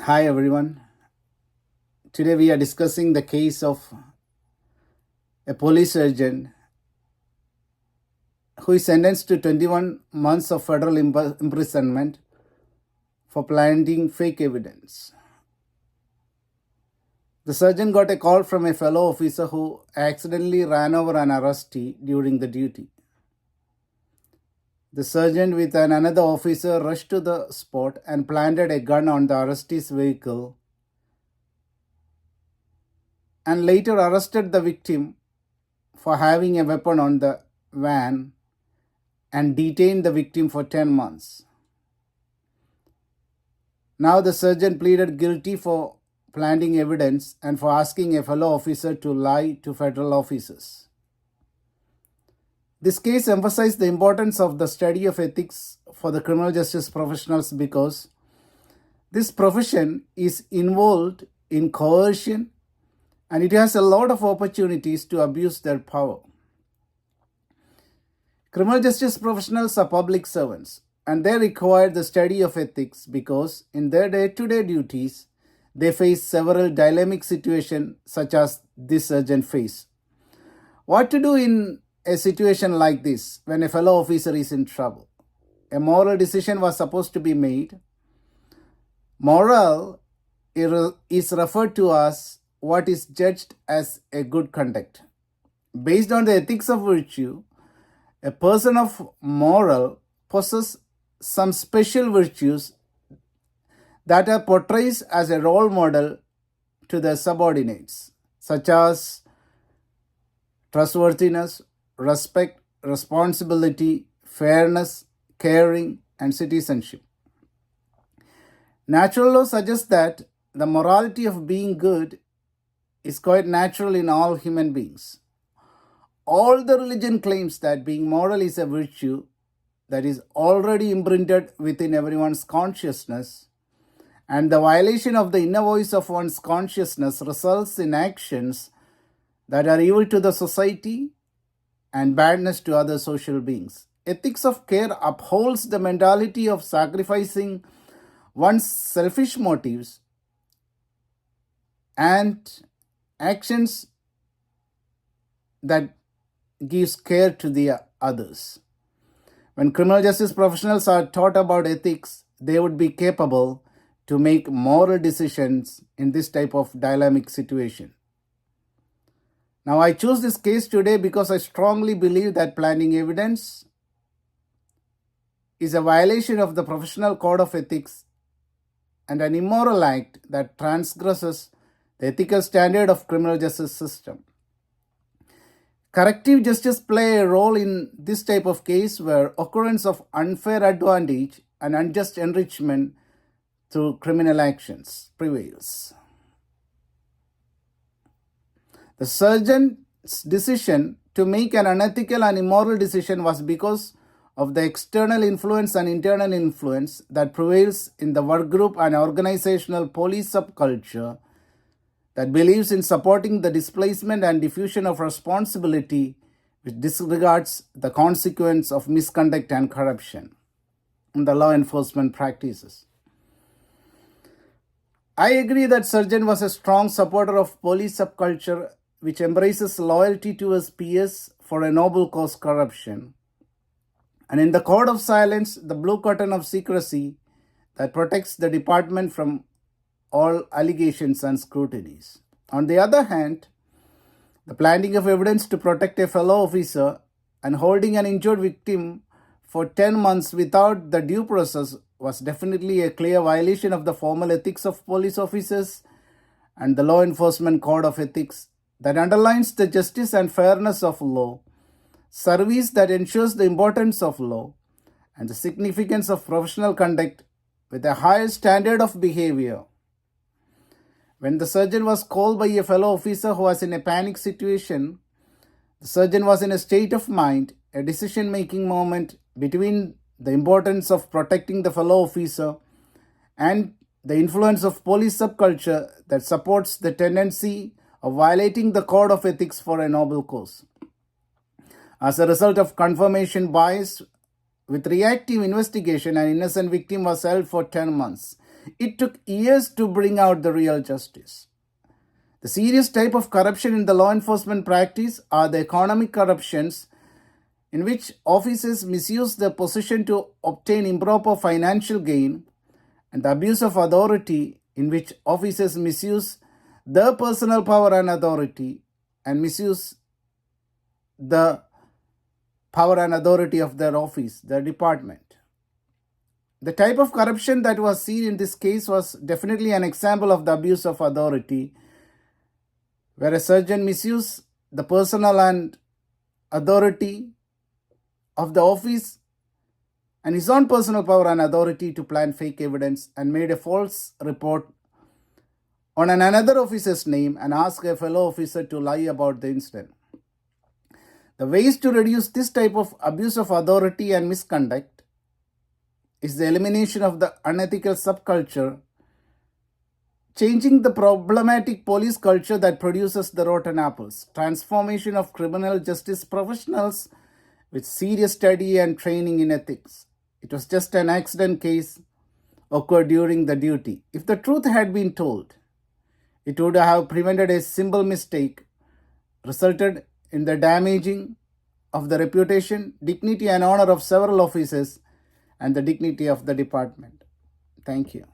Hi everyone. Today we are discussing the case of a police sergeant who is sentenced to 21 months of federal imprisonment for planting fake evidence. The sergeant got a call from a fellow officer who accidentally ran over an arrestee during the duty. The sergeant with another officer rushed to the spot and planted a gun on the arrestee's vehicle and later arrested the victim for having a weapon on the van and detained the victim for 10 months. Now the sergeant pleaded guilty for planting evidence and for asking a fellow officer to lie to federal officers. This case emphasized the importance of the study of ethics for the criminal justice professionals because this profession is involved in coercion and it has a lot of opportunities to abuse their power. Criminal justice professionals are public servants and they require the study of ethics because in their day-to-day duties, they face several dilemmatic situations such as this sergeant faced. What to do in a situation like this when a fellow officer is in trouble? A moral decision was supposed to be made. Moral is referred to as what is judged as a good conduct. Based on the ethics of virtue, a person of moral possesses some special virtues that are portrayed as a role model to their subordinates, such as trustworthiness, respect, responsibility, fairness, caring, and citizenship. Natural law suggests that the morality of being good is quite natural in all human beings. All the religion claims that being moral is a virtue that is already imprinted within everyone's consciousness, and the violation of the inner voice of one's consciousness results in actions that are evil to the society and badness to other social beings. Ethics of care upholds the mentality of sacrificing one's selfish motives and actions that gives care to the others. When criminal justice professionals are taught about ethics, they would be capable to make moral decisions in this type of dilemmatic situation. Now, I choose this case today because I strongly believe that planting evidence is a violation of the professional code of ethics and an immoral act that transgresses the ethical standard of criminal justice system. Corrective justice play a role in this type of case where occurrence of unfair advantage and unjust enrichment through criminal actions prevails. The sergeant's decision to make an unethical and immoral decision was because of the external influence and internal influence that prevails in the work group and organizational police subculture that believes in supporting the displacement and diffusion of responsibility, which disregards the consequence of misconduct and corruption in the law enforcement practices. I agree that Sergeant was a strong supporter of police subculture which embraces loyalty to his peers for a noble cause corruption. And in the code of silence, the blue curtain of secrecy that protects the department from all allegations and scrutinies. On the other hand, the planting of evidence to protect a fellow officer and holding an injured victim for 10 months without the due process was definitely a clear violation of the formal ethics of police officers and the law enforcement code of ethics that underlines the justice and fairness of law, service that ensures the importance of law, and the significance of professional conduct with a higher standard of behavior. When the sergeant was called by a fellow officer who was in a panic situation, the sergeant was in a state of mind, a decision-making moment between the importance of protecting the fellow officer and the influence of police subculture that supports the tendency of violating the code of ethics for a noble cause. As a result of confirmation bias with reactive investigation, an innocent victim was held for 10 months. It took years to bring out the real justice. The serious type of corruption in the law enforcement practice are the economic corruptions in which officers misuse their position to obtain improper financial gain, and the abuse of authority in which officers misuse their personal power and authority and misuse the power and authority of their office, their department. The type of corruption that was seen in this case was definitely an example of the abuse of authority, where a surgeon misused the personal and authority of the office and his own personal power and authority to plant fake evidence and made a false report on another officer's name and asked a fellow officer to lie about the incident. The ways to reduce this type of abuse of authority and misconduct is the elimination of the unethical subculture, changing the problematic police culture that produces the rotten apples, transformation of criminal justice professionals with serious study and training in ethics. It was just an accident case occurred during the duty. If the truth had been told, it would have prevented a simple mistake, resulted in the damaging of the reputation, dignity, and honor of several officers and the dignity of the department. Thank you.